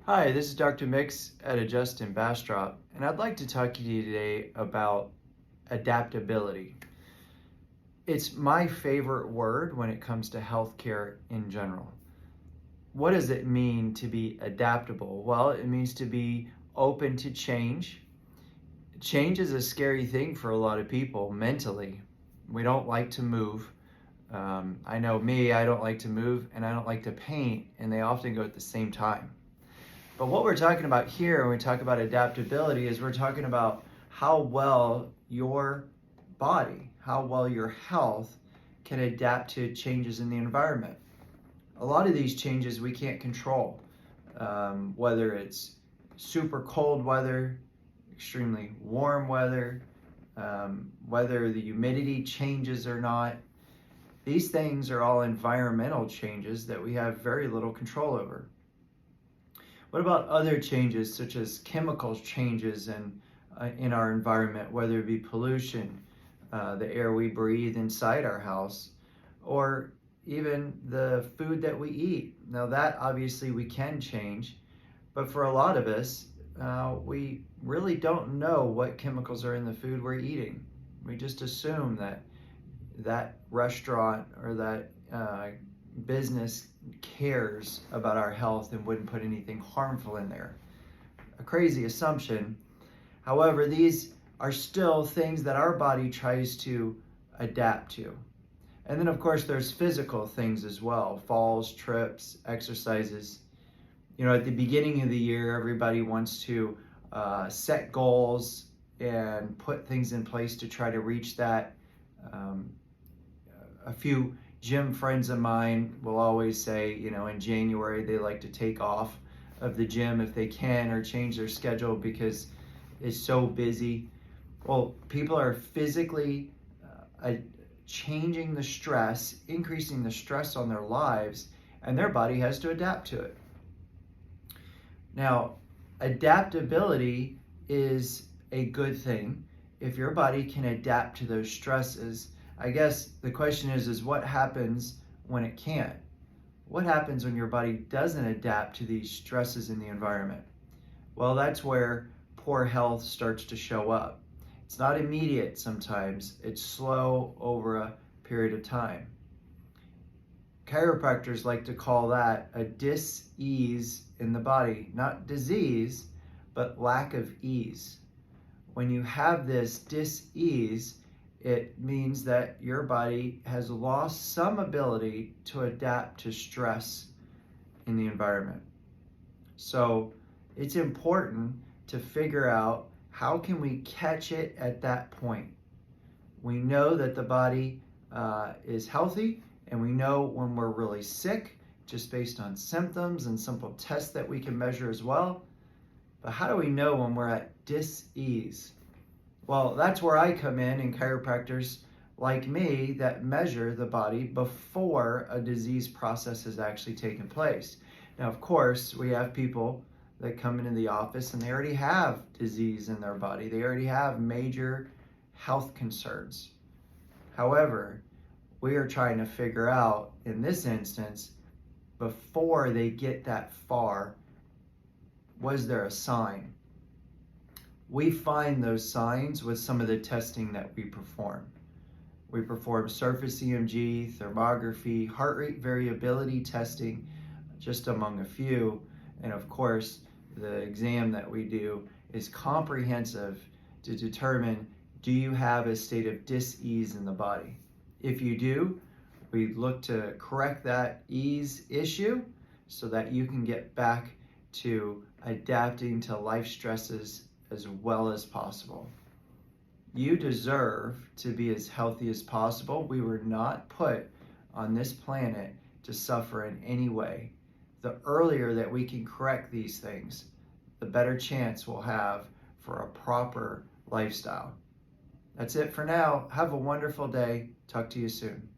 Hi, this is Dr. Mix at Adjust in Bastrop, and I'd like to talk to you today about adaptability. It's my favorite word when it comes to healthcare in general. What does it mean to be adaptable? Well, it means to be open to change. Change is a scary thing for a lot of people mentally. We don't like to move. I know me, I don't like to move and I don't like to paint, and they often go at the same time. But what we're talking about here when we talk about adaptability is we're talking about how well your body, how well your health can adapt to changes in the environment. A lot of these changes we can't control, whether it's super cold weather, extremely warm weather, whether the humidity changes or not. These things are all environmental changes that we have very little control over. What about other changes such as chemical changes in our environment, whether it be pollution, the air we breathe inside our house, or even the food that we eat? Now that obviously we can change, but for a lot of us, we really don't know what chemicals are in the food we're eating. We just assume that that restaurant or that business cares about our health and wouldn't put anything harmful in there. A crazy assumption. However, these are still things that our body tries to adapt to. And then, of course, there's physical things as well: falls, trips, exercises. At the beginning of the year, everybody wants to set goals and put things in place to try to reach that. A few gym friends of mine will always say, in January they like to take off of the gym if they can, or change their schedule because it's so busy. Well, people are physically changing the stress, increasing the stress on their lives, and their body has to adapt to it. Now, adaptability is a good thing if your body can adapt to those stresses. I guess the question is what happens when it can't? What happens when your body doesn't adapt to these stresses in the environment? Well, that's where poor health starts to show up. It's not immediate sometimes, it's slow over a period of time. Chiropractors like to call that a dis-ease in the body, not disease, but lack of ease. When you have this dis-ease, it means that your body has lost some ability to adapt to stress in the environment. So it's important to figure out how can we catch it at that point. We know that the body is healthy, and we know when we're really sick just based on symptoms and simple tests that we can measure as well. But how do we know when we're at dis-ease? Well, that's where I come in, and chiropractors like me that measure the body before a disease process has actually taken place. Now, of course, we have people that come into the office and they already have disease in their body. They already have major health concerns. However, we are trying to figure out, in this instance, before they get that far, was there a sign? We find those signs with some of the testing that we perform. We perform surface EMG, thermography, heart rate variability testing, just among a few. And of course, the exam that we do is comprehensive to determine, do you have a state of dis-ease in the body? If you do, we look to correct that ease issue so that you can get back to adapting to life stresses as well as possible. You deserve to be as healthy as possible. We were not put on this planet to suffer in any way. The earlier that we can correct these things, the better chance we'll have for a proper lifestyle. That's it for now. Have a wonderful day. Talk to you soon.